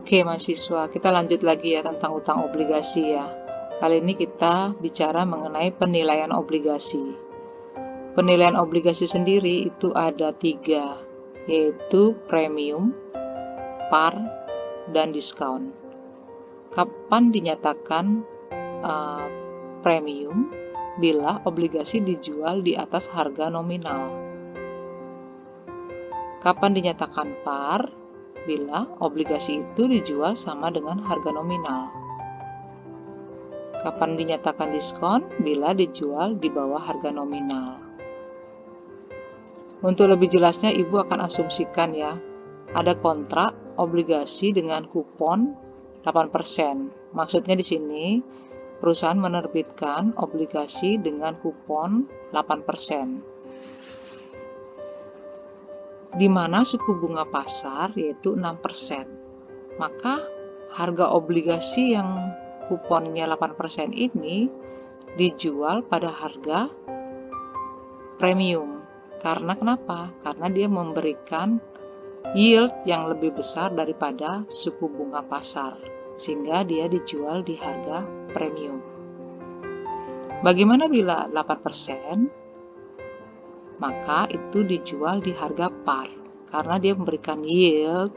Oke mahasiswa, kita lanjut lagi ya tentang utang obligasi ya. Kali ini kita bicara mengenai penilaian obligasi. Penilaian obligasi sendiri itu ada 3, yaitu premium, par, dan diskon. Kapan dinyatakan premium? Bila obligasi dijual di atas harga nominal. Kapan dinyatakan par? Bila obligasi itu dijual sama dengan harga nominal. Kapan dinyatakan diskon? Bila dijual di bawah harga nominal. Untuk lebih jelasnya, Ibu akan asumsikan ya, ada kontrak obligasi dengan kupon 8%. Maksudnya di sini, perusahaan menerbitkan obligasi dengan kupon 8%. Di mana suku bunga pasar yaitu 6%. Maka harga obligasi yang kuponnya 8% ini dijual pada harga premium. Karena kenapa? Karena dia memberikan yield yang lebih besar daripada suku bunga pasar, sehingga dia dijual di harga premium. Bagaimana bila 8%? Maka itu dijual di harga par, karena dia memberikan yield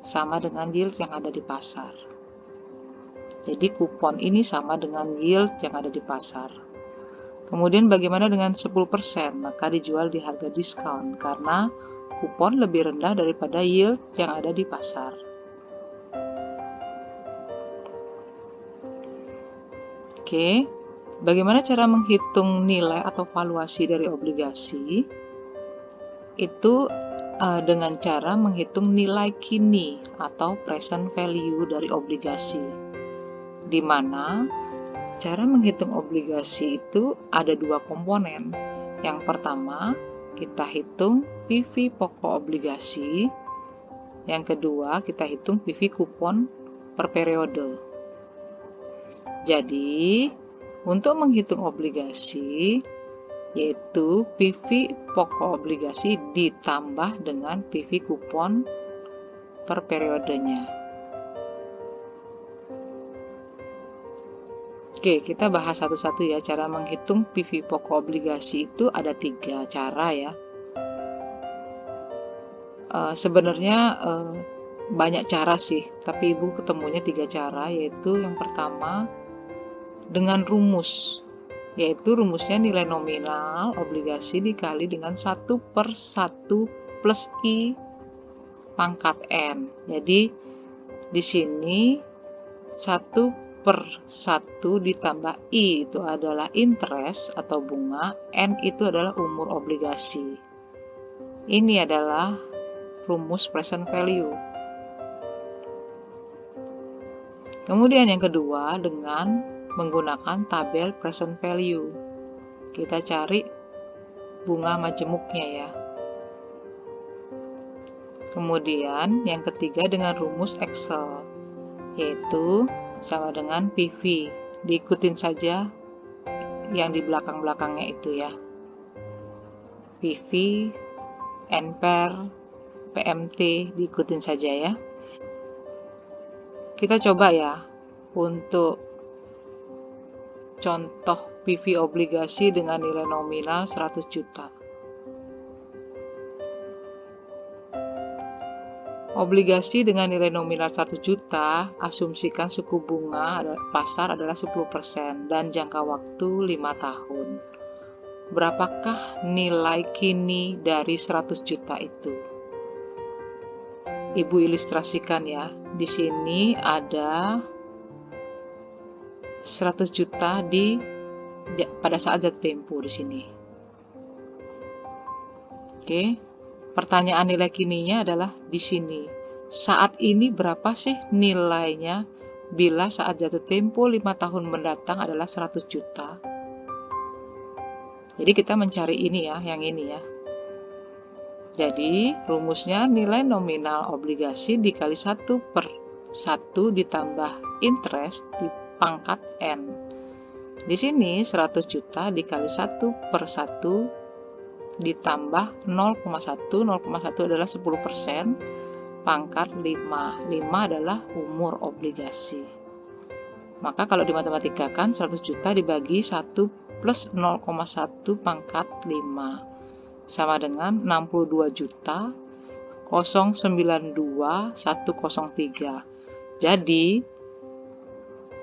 sama dengan yield yang ada di pasar. Jadi kupon ini sama dengan yield yang ada di pasar. Kemudian bagaimana dengan 10%? Maka dijual di harga diskon, karena kupon lebih rendah daripada yield yang ada di pasar. Oke. Bagaimana cara menghitung nilai atau valuasi dari obligasi? Itu dengan cara menghitung nilai kini atau present value dari obligasi. Di mana cara menghitung obligasi itu ada 2 komponen. Yang pertama, kita hitung PV pokok obligasi. Yang kedua, kita hitung PV kupon per periode. Jadi, untuk menghitung obligasi, yaitu PV pokok obligasi ditambah dengan PV kupon per periodenya. Oke, kita bahas satu-satu ya. Cara menghitung PV pokok obligasi itu ada 3 cara ya. Sebenarnya banyak cara sih, tapi Ibu ketemunya 3 cara, yaitu yang pertama dengan rumus, yaitu rumusnya nilai nominal obligasi dikali dengan 1/1 plus I pangkat N. Jadi di sini 1/1 ditambah I itu adalah interest atau bunga, N itu adalah umur obligasi. Ini adalah rumus present value. Kemudian yang kedua dengan menggunakan tabel present value. Kita cari bunga majemuknya ya. Kemudian yang ketiga dengan rumus Excel, yaitu sama dengan PV. Diikutin saja yang di belakang-belakangnya itu ya. PV, NPER, PMT, diikutin saja ya. Kita coba ya untuk contoh PV obligasi dengan nilai nominal 100 juta. Obligasi dengan nilai nominal 1 juta, asumsikan suku bunga pasar adalah 10% dan jangka waktu 5 tahun. Berapakah nilai kini dari 100 juta itu? Ibu ilustrasikan ya. Di sini ada 100 juta pada saat jatuh tempo di sini. Oke. Pertanyaan nilai kininya adalah di sini. Saat ini berapa sih nilainya bila saat jatuh tempo 5 tahun mendatang adalah 100 juta? Jadi kita mencari ini ya, yang ini ya. Jadi rumusnya nilai nominal obligasi dikali 1/1 ditambah interest pangkat N. Di sini 100 juta dikali 1/1 ditambah 0,1. 0,1 adalah 10%. pangkat 5. 5 adalah umur obligasi. Maka kalau di matematika kan 100 juta dibagi 1 plus 0,1 pangkat 5 sama dengan 62 juta 092 103. Jadi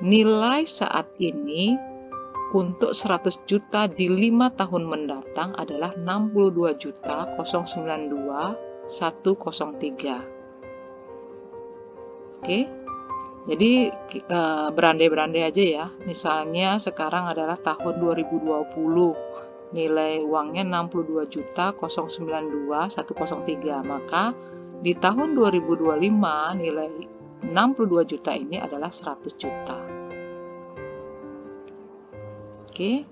nilai saat ini untuk 100 juta di 5 tahun mendatang adalah 62 juta 092 103. Oke. Jadi berandai-berandai aja ya. Misalnya sekarang adalah tahun 2020. Nilai uangnya 62 juta 092 103. Maka di tahun 2025 nilai 62 juta ini adalah 100 juta. Oke.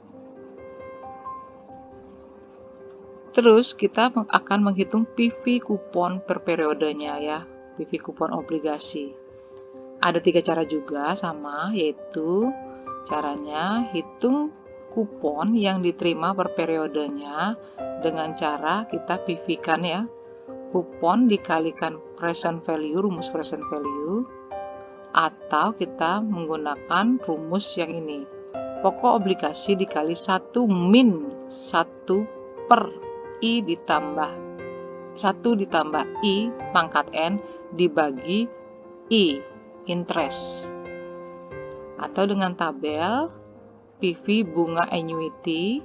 Terus kita akan menghitung PV kupon per periodenya ya, PV kupon obligasi. Ada 3 cara juga sama, yaitu caranya hitung kupon yang diterima per periodenya dengan cara kita PV-kan ya. Kupon dikalikan present value, rumus present value, atau kita menggunakan rumus yang ini. Pokok obligasi dikali 1 min 1 per I ditambah 1 ditambah I pangkat N dibagi I, interest. Atau dengan tabel PV bunga annuity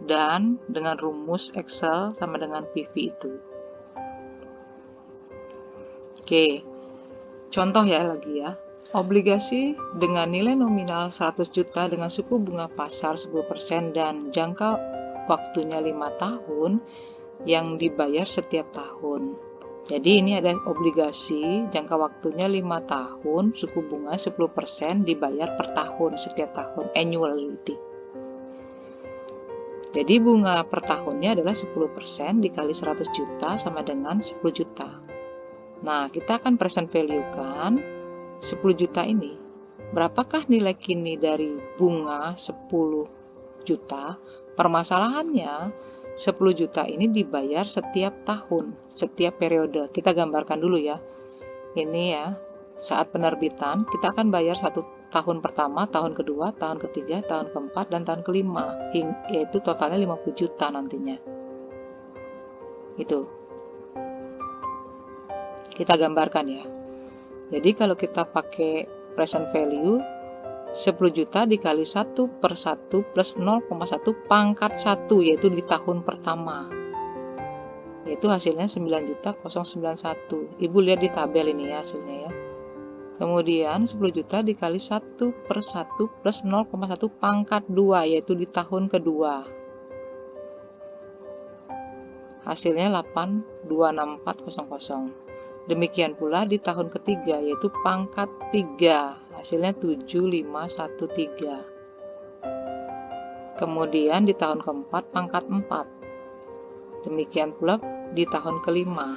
dan dengan rumus Excel sama dengan PV itu. Oke, contoh ya lagi ya. Obligasi dengan nilai nominal 100 juta dengan suku bunga pasar 10% dan jangka waktunya 5 tahun yang dibayar setiap tahun. Jadi ini ada obligasi jangka waktunya 5 tahun, suku bunga 10% dibayar per tahun setiap tahun, annuity. Jadi bunga per tahunnya adalah 10% dikali 100 juta sama dengan 10 juta. Nah, kita akan present value kan 10 juta ini. Berapakah nilai kini dari bunga 10 juta? Permasalahannya 10 juta ini dibayar setiap tahun, setiap periode. Kita gambarkan dulu ya. Ini ya, saat penerbitan kita akan bayar 1 tahun pertama, tahun kedua, tahun ketiga, tahun keempat, dan tahun kelima. Yaitu totalnya 50 juta nantinya. Itu. Kita gambarkan ya. Jadi kalau kita pakai present value 10 juta dikali 1 per 1 plus 0,1 pangkat 1 yaitu di tahun pertama. Yaitu hasilnya 9 juta 091. Ibu lihat di tabel ini ya hasilnya ya. Kemudian 10 juta dikali 1 per 1 plus 0,1 pangkat 2 yaitu di tahun kedua. Hasilnya 8,26400. Demikian pula di tahun ketiga yaitu pangkat 3, hasilnya 7513. Kemudian di tahun keempat pangkat 4. Demikian pula di tahun kelima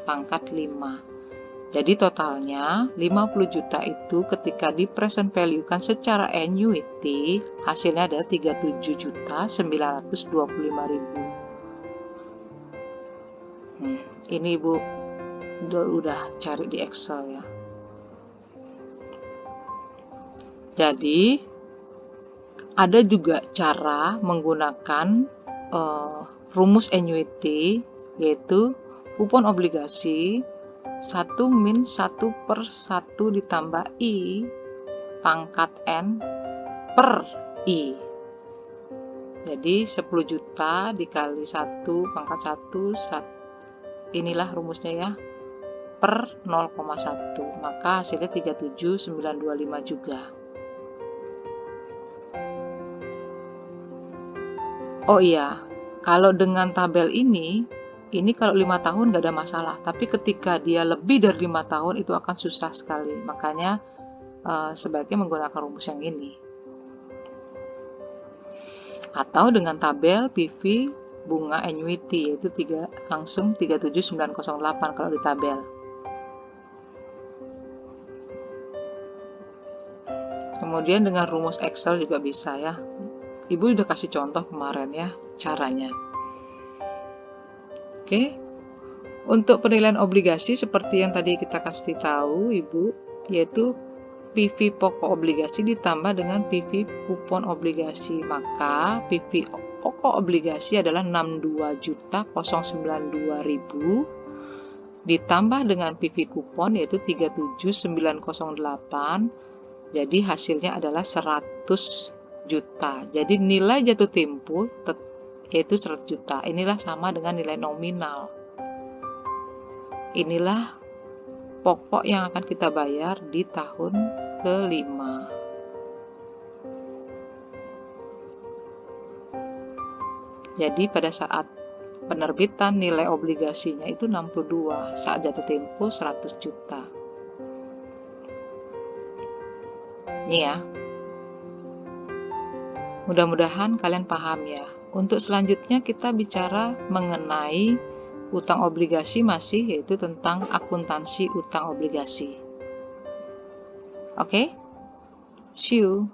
pangkat 5. Jadi totalnya 50 juta itu ketika di present value kan secara annuity hasilnya adalah 37.925.000. Ini Ibu udah cari di Excel ya. Jadi ada juga cara menggunakan rumus annuity, yaitu kupon obligasi 1 min 1 per 1 ditambah I pangkat N per I. Jadi 10 juta dikali 1 pangkat 1, inilah rumusnya ya, per 0,1, maka hasilnya 37.925 juga. Oh iya, kalau dengan tabel ini kalau 5 tahun nggak ada masalah, tapi ketika dia lebih dari 5 tahun itu akan susah sekali, makanya sebaiknya menggunakan rumus yang ini. Atau dengan tabel PV bunga annuity, yaitu langsung 37908 kalau di tabel. Kemudian dengan rumus Excel juga bisa ya. Ibu udah kasih contoh kemarin ya caranya. Oke. Untuk penilaian obligasi seperti yang tadi kita kasih tahu Ibu, yaitu PV pokok obligasi ditambah dengan PV kupon obligasi. Maka PV pokok obligasi adalah 62.092.000 ditambah dengan PV kupon yaitu 37.908. Jadi hasilnya adalah 100 juta. Jadi nilai jatuh tempo yaitu 100 juta. Inilah sama dengan nilai nominal. Inilah pokok yang akan kita bayar di tahun kelima. Jadi pada saat penerbitan nilai obligasinya itu 62, saat jatuh tempo 100 juta. Ini ya. Mudah-mudahan kalian paham ya. Untuk selanjutnya kita bicara mengenai utang obligasi masih, yaitu tentang akuntansi utang obligasi. Oke? See you.